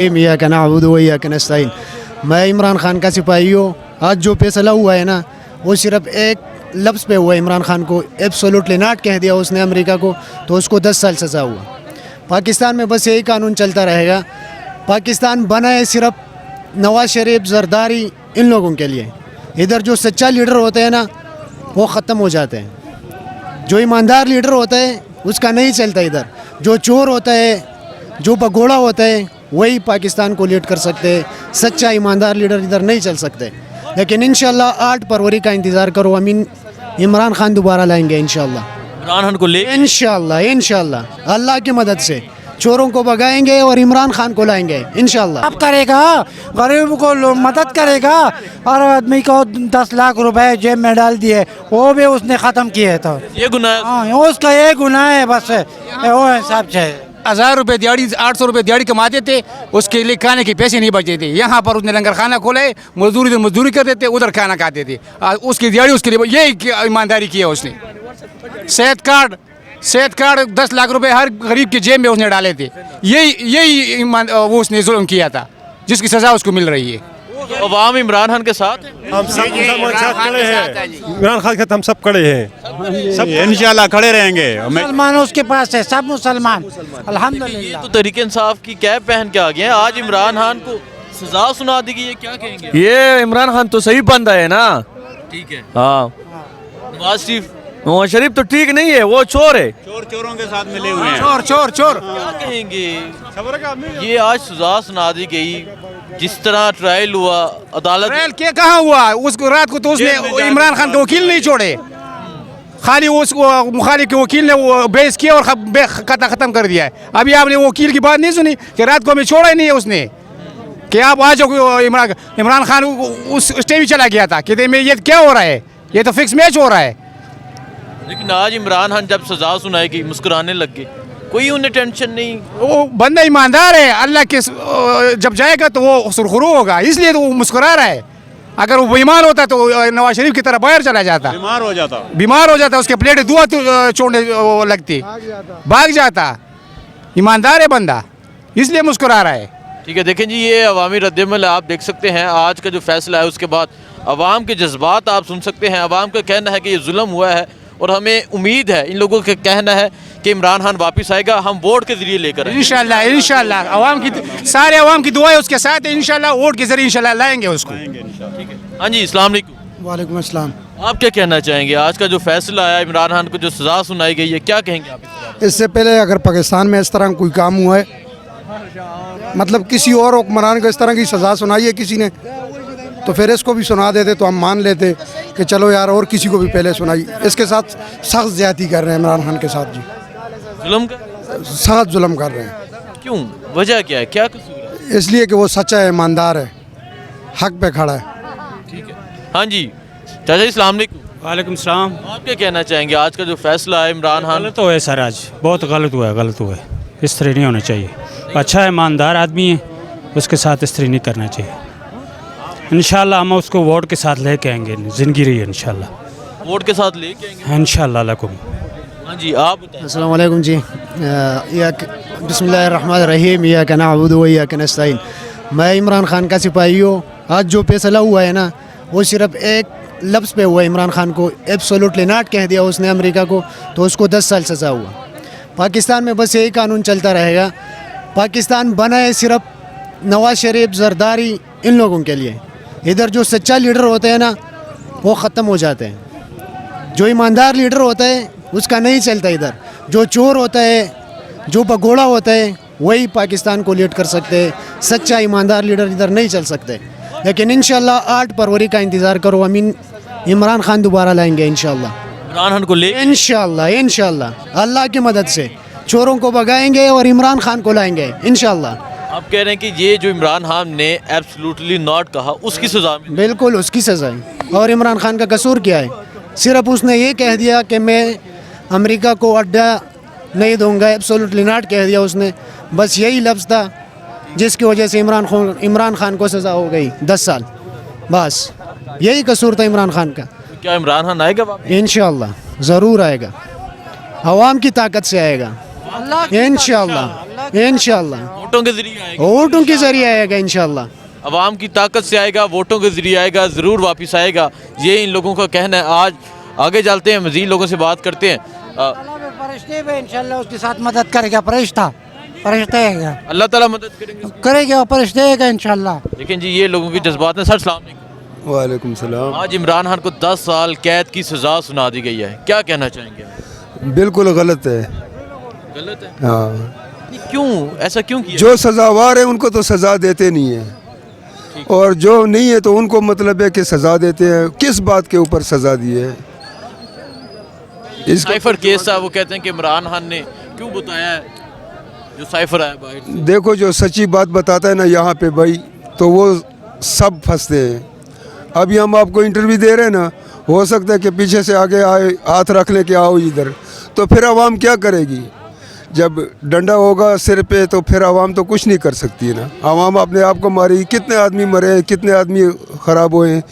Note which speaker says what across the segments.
Speaker 1: इय्याका नअबुदु व इय्याका नस्तईन। मैं इमरान खान का सिपाही हूँ। आज जो फैसला हुआ है ना, वो सिर्फ एक लफ्ज़ पे हुआ। इमरान खान को एब्सोल्युटली नॉट कह दिया उसने अमेरिका को, तो उसको 10 साल सज़ा हुआ। पाकिस्तान में बस यही कानून चलता रहेगा। पाकिस्तान बना है सिर्फ नवाज शरीफ, जरदारी, इन लोगों के लिए। इधर जो सच्चा लीडर होते हैं ना, वो ख़त्म हो जाते हैं। जो ईमानदार लीडर होता है उसका नहीं चलता इधर। जो चोर होता है, जो भगोड़ा होता है, वही पाकिस्तान को लीड कर सकते हैं। सच्चा ईमानदार लीडर इधर नहीं चल सकते। लेकिन इंशाल्लाह 8 फरवरी का इंतज़ार करो। अमीन इमरान खान दोबारा लाएंगे इंशाल्लाह।
Speaker 2: इमरान खान को ले
Speaker 1: इंशाल्लाह अल्लाह की मदद से चोरों को भगाएंगे और इमरान खान को लाएंगे इंशाल्लाह।
Speaker 3: अब करेगा, गरीब को मदद करेगा। और आदमी को 10 लाख रुपए जेब में डाल दिए, वो भी उसने ख़त्म किए। तो
Speaker 2: ये गुनाह है।
Speaker 3: हाँ, उसका ये गुनाह है बस, वो हिसाब से।
Speaker 4: 1000 रुपये दिहाड़ी, 800 रुपये दिहाड़ी कमाते थे, उसके लिए खाने के पैसे नहीं बचते थे। यहाँ पर उसने लंगर खाना खोला है, मजदूरी करते थे, उधर खाना खाते थे। उसकी दिहाड़ी उसके लिए यही ईमानदारी की है उसने। सेहत कार्ड 10 लाख रुपए हर गरीब के जेब में उसने डाले थे। यही वो उसने जुल्म किया था, जिसकी सज़ा उसको मिल रही है।
Speaker 2: तो अवाम इमरान खान के साथ है।
Speaker 5: हम सब मुसलमान साथ खड़े हैं। इमरान खान के साथ हम सब खड़े हैं, सब इंशाल्लाह खड़े रहेंगे।
Speaker 3: मुसलमान उसके पास है, सब मुसलमान
Speaker 2: ये
Speaker 3: अल्हम्दुलिल्लाह।
Speaker 2: तो तहरीक इंसाफ की कैप पहन के आ गए हैं। आज इमरान खान को सजा सुना दी गई है, क्या कहेंगे?
Speaker 6: ये इमरान खान तो सही बंदा है ना।
Speaker 2: ठीक है।
Speaker 6: हाँ,
Speaker 2: नवाज शरीफ
Speaker 6: नवाज शरीफ तो ठीक नहीं है, वो चोर है।
Speaker 5: चोरों के साथ मिले हुए हैं।
Speaker 4: चोर
Speaker 2: क्या कहेंगे? ये आज सजा सुना दी गई। जिस तरह ट्रायल हुआ, अदालत
Speaker 4: ट्रायल क्या कहाँ हुआ? उसको रात को तो उसने इमरान खान के वकील नहीं छोड़े, खाली उसको मुखालिफ के वकील ने वो बेस किया और ख़त्म कर दिया है। अभी आपने वकील की बात नहीं सुनी कि रात को हमें छोड़ा ही नहीं है उसने, कि आप आ जाओ। इमरान खान उस स्टे भी चला गया था कि ये क्या हो रहा है, ये तो फिक्स मैच हो रहा है।
Speaker 2: लेकिन आज इमरान खान जब सजा सुनाएगी मुस्कुराने लग गए, कोई उन्हें टेंशन नहीं।
Speaker 4: वो बंदा ईमानदार है, अल्लाह के जब जाएगा तो वो सुरखरू होगा, इसलिए तो वो मुस्कुरा रहा है। अगर वो बीमार होता तो नवाज शरीफ की तरह बाहर चला जाता, बीमार हो जाता, उसके प्लेट दुआ छोड़ने लगती, भाग जाता। ईमानदार है बंदा, इसलिए मुस्कुरा रहा है।
Speaker 2: ठीक है, देखें जी, ये अवामी रद्दमल आप देख सकते हैं। आज का जो फैसला है उसके बाद अवाम के जज्बात आप सुन सकते हैं। अवाम का कहना है कि ये जुल्म हुआ है और हमें उम्मीद है, इन लोगों का कहना है कि इमरान खान वापस आएगा, हम वोट के जरिए लेकर
Speaker 4: इंशाल्लाह। सारे अवाम की दुआ है उसके साथ है। इंशाल्लाह वोट के जरिए इंशाल्लाह लाएंगे उसको।
Speaker 2: हाँ जी, अस्सलाम वालेकुम।
Speaker 1: वालेकुम अस्सलाम।
Speaker 2: आप क्या कहना चाहेंगे? आज का जो फैसला आया, इमरान खान को जो सजा सुनाई गई है, क्या कहेंगे आप इस बारे में?
Speaker 7: इससे पहले अगर पाकिस्तान में इस तरह कोई काम हुआ है, मतलब किसी और हुक्मरान को इस तरह की सज़ा सुनाई है किसी ने, तो फिर इसको भी सुना देते तो हम मान लेते कि चलो यार, और किसी को भी पहले सुनाई। इसके साथ सख्त ज़्यादती कर रहे हैं इमरान खान के साथ जी,
Speaker 2: जुल्म का
Speaker 7: सख्त जुल्म कर रहे हैं।
Speaker 2: क्यों? वजह क्या है? क्या कसूर है?
Speaker 7: इसलिए कि वो सच्चा है, ईमानदार है, हक पे खड़ा है।
Speaker 2: ठीक है। हाँ जी, चाचा जी, अस्सलाम वालेकुम।
Speaker 8: वालेकुम सलाम।
Speaker 2: आप क्या कहना चाहेंगे? आज का जो फैसला है इमरान खान,
Speaker 8: गलत हुआ है सर, आज बहुत गलत हुआ है। इस तरह नहीं होना चाहिए। अच्छा ईमानदार आदमी है, उसके साथ इस तरह नहीं करना चाहिए। इंशाल्लाह हम उसको वोट के साथ लेके आएंगे, ज़िंदगी रही है इंशाल्लाह।
Speaker 2: वोट के साथ लेके आएंगे
Speaker 8: इंशाल्लाह लकुम।
Speaker 2: हाँ जी, आप बताएं।
Speaker 1: अस्सलाम वालेकुम जी। बिस्मिल्लाहिर्रहमानिर्रहीम। इय्याका नअबुदु व इय्याका नस्तईन। मैं इमरान खान का सिपाही हूँ। आज जो फैसला हुआ है ना, वो सिर्फ एक लफ्ज़ पे हुआ। इमरान खान को एब्सोल्युटली नॉट कह दिया उसने अमेरिका को, तो उसको 10 साल सज़ा हुआ। पाकिस्तान में बस यही कानून चलता रहेगा। पाकिस्तान बना है सिर्फ नवाज शरीफ, जरदारी, इन लोगों के लिए। इधर जो सच्चा लीडर होते हैं ना, वो ख़त्म हो जाते हैं। जो ईमानदार लीडर होता है उसका नहीं चलता इधर। जो चोर होता है, जो भगोड़ा होता है, वही पाकिस्तान को लीड कर सकते हैं। सच्चा ईमानदार लीडर इधर नहीं चल सकते। लेकिन इंशाल्लाह 8 फरवरी का इंतज़ार करो। अमीन इमरान खान दोबारा लाएंगे इंशाल्लाह।
Speaker 2: इमरान खान को ले
Speaker 1: इंशाल्लाह अल्लाह की मदद से चोरों को भगाएंगे और इमरान खान को लाएंगे इंशाल्लाह।
Speaker 2: आप कह रहे हैं कि ये जो इमरान खान ने एब्सोल्युटली नॉट कहा, उसकी सजा में?
Speaker 1: बिल्कुल उसकी सज़ा है। और इमरान खान का कसूर क्या है? सिर्फ उसने ये कह दिया कि मैं अमेरिका को अड्डा नहीं दूंगा, एब्सोल्युटली नॉट कह दिया उसने। बस यही लफ्ज़ था जिसकी वजह से इमरान खान को सज़ा हो गई 10 साल। बस यही कसूर था इमरान खान का।
Speaker 2: क्या इमरान खान आएगा वापस?
Speaker 1: इंशाल्लाह ज़रूर आएगा, अवाम की ताकत से आएगा इंशाल्लाह। इंशाल्लाह
Speaker 2: वोटों के जरिए आएगा,
Speaker 1: वोटों के जरिए आएगा इंशाल्लाह।
Speaker 2: अवाम की ताकत से आएगा, वोटों के जरिए आएगा, ज़रूर वापस आएगा, ये इन लोगों का कहना है। आज आगे चलते हैं, मज़ीद लोगों से बात करते हैं।
Speaker 3: फरिश्ते भी इंशाल्लाह उसके साथ मदद करेगा, फरिश्ते है,
Speaker 2: अल्लाह ताला मदद करेंगे।
Speaker 3: करेगा, फरिश्ते है इंशाल्लाह।
Speaker 2: लेकिन जी ये लोगों के जज्बात हैं। सर सलाम अलैकुम।
Speaker 9: वालेकुम सलाम।
Speaker 2: आज इमरान खान को 10 साल कैद की सज़ा सुना दी गई है, क्या कहना चाहेंगे?
Speaker 9: बिल्कुल गलत है।
Speaker 2: गलत है?
Speaker 9: हाँ,
Speaker 2: क्यों ऐसा क्यों किया?
Speaker 9: जो सजावार है उनको तो सज़ा देते नहीं है, और जो नहीं है तो उनको मतलब है कि सज़ा देते हैं। किस बात के ऊपर सज़ा दी है?
Speaker 2: साइफर केस था, वो कहते हैं कि इमरान खान ने क्यों बताया है, जो साइफर आया बाहर से।
Speaker 9: देखो, जो सच्ची बात बताता है ना यहाँ पे भाई, तो वो सब फंसते हैं। अभी हम आपको इंटरव्यू दे रहे हैं ना, हो सकता है कि पीछे से आगे आए, हाथ रख ले के आओ इधर, तो फिर आवाम क्या करेगी? जब डंडा होगा सिर पे तो फिर आवाम तो कुछ नहीं कर सकती है ना। आवाम अपने आप को मारेगी। कितने आदमी मरे हैं, कितने आदमी ख़राब हुए हैं,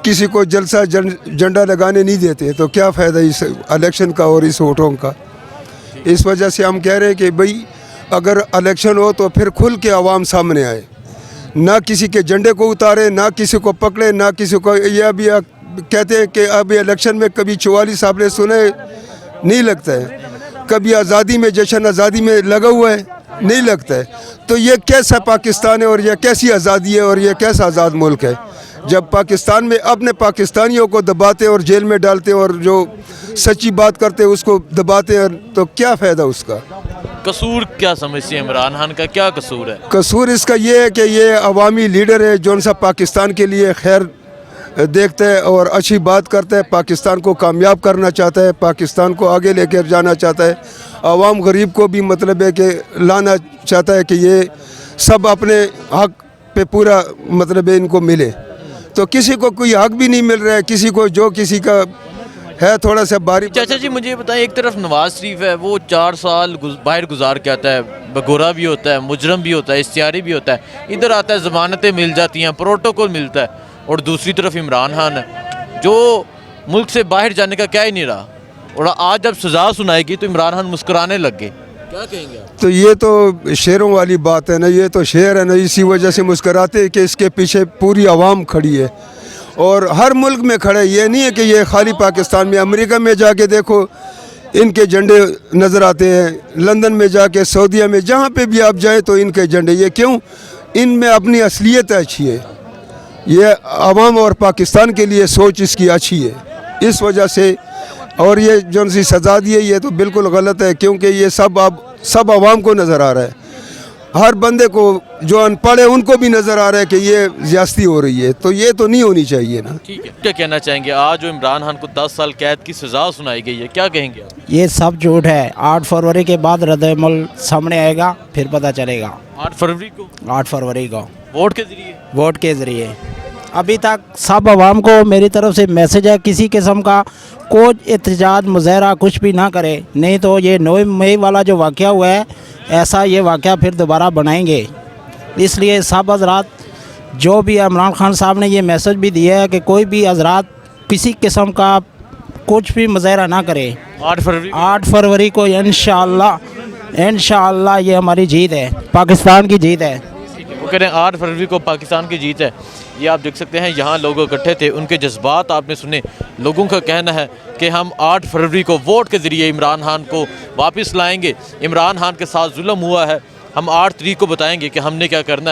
Speaker 9: किसी को जलसा झंडा लगाने नहीं देते, तो क्या फ़ायदा इस इलेक्शन का और इस वोटों का? इस वजह से हम कह रहे हैं कि भाई अगर इलेक्शन हो तो फिर खुल के आवाम सामने आए, ना किसी के झंडे को उतारे, ना किसी को पकड़े, ना किसी को। यह भी कहते हैं कि अब इलेक्शन में कभी 44 आपने सुने नहीं लगता है, कभी आज़ादी में, जश्न आज़ादी में लगा हुआ है नहीं लगता है। तो ये कैसा पाकिस्तान है, और ये कैसी आज़ादी है, और ये कैसा आज़ाद मुल्क है? जब पाकिस्तान में अपने पाकिस्तानियों को दबाते और जेल में डालते और जो सच्ची बात करते उसको दबाते हैं, तो क्या फ़ायदा उसका?
Speaker 2: कसूर क्या समझते हैं इमरान खान का, क्या कसूर है?
Speaker 9: कसूर इसका ये है कि ये अवामी लीडर है जो सा पाकिस्तान के लिए खैर देखता है और अच्छी बात करता है, पाकिस्तान को कामयाब करना चाहता है, पाकिस्तान को आगे लेकर जाना चाहता है। आवाम गरीब को भी मतलब है कि लाना चाहता है कि ये सब अपने हक पे पूरा मतलब है इनको मिले। तो किसी को कोई हक भी नहीं मिल रहा है, किसी को जो किसी का है थोड़ा सा बारी।
Speaker 2: चाचा जी मुझे बताएं, एक तरफ नवाज शरीफ है, वो 4 साल बाहर गुजार के आता है, बगोरा भी होता है, मुजरम भी होता है, इश्तिहारी भी होता है, इधर आता है, ज़मानतें मिल जाती हैं, प्रोटोकॉल मिलता है, और दूसरी तरफ इमरान खान है जो मुल्क से बाहर जाने का क्या ही नहीं रहा, और आज जब सज़ा सुनाएगी तो इमरान खान मुस्कुराने लग गए। क्या कहेंगे आप?
Speaker 9: तो ये तो शेरों वाली बात है ना, ये तो शेर है ना, इसी वजह से मुस्कुराते हैं कि इसके पीछे पूरी आवाम खड़ी है, और हर मुल्क में खड़े। ये नहीं है कि ये खाली पाकिस्तान में, अमेरिका में जाके देखो इनके झंडे नज़र आते हैं, लंदन में जाके, सऊदीया में, जहाँ पे भी आप जाएँ तो इनके झंडे। ये क्यों? इनमें अपनी असलियत अच्छी है, ये अवाम और पाकिस्तान के लिए सोच इसकी अच्छी है, इस वजह से। और ये जो सी सज़ा दी है ये तो बिल्कुल गलत है, क्योंकि ये सब आवाम को नज़र आ रहा है, हर बंदे को, जो अनपढ़ है उनको भी नज़र आ रहा है कि ये ज़्यादती हो रही है, तो ये तो नहीं होनी चाहिए ना।
Speaker 2: ठीक है, क्या कहना चाहेंगे? आज जो इमरान खान को 10 साल कैद की सज़ा सुनाई गई है, क्या कहेंगे आप?
Speaker 3: ये सब झूठ है। 8 फरवरी के बाद रद्द-ए-अमल सामने आएगा, फिर पता चलेगा।
Speaker 2: 8 फरवरी को?
Speaker 3: 8 फरवरी को
Speaker 2: वोट के जरिए?
Speaker 3: वोट के ज़रिए। अभी तक सब आवाम को मेरी तरफ से मैसेज है, किसी किस्म का कोई एहतजाज मुज़ाहरा कुछ भी ना करे, नहीं तो ये 9 मई वाला जो वाक़या हुआ है, ऐसा ये वाक़या फिर दोबारा बनाएंगे। इसलिए सब हज़रात, जो भी इमरान खान साहब ने ये मैसेज भी दिया है कि कोई भी हज़रात किसी किस्म का कुछ भी मुज़ाहरा ना करे। 8 फरवरी को इंशाअल्लाह ये हमारी जीत है, पाकिस्तान की जीत है।
Speaker 2: वो कह रहे हैं 8 फरवरी को पाकिस्तान की जीत है। ये आप देख सकते हैं, यहाँ लोग इकट्ठे थे, उनके जज्बात आपने सुने। लोगों का कहना है कि हम 8 फरवरी को वोट के ज़रिए इमरान खान को वापस लाएंगे। इमरान खान के साथ जुल्म हुआ है, हम 8 तारीख को बताएंगे कि हमने क्या करना है।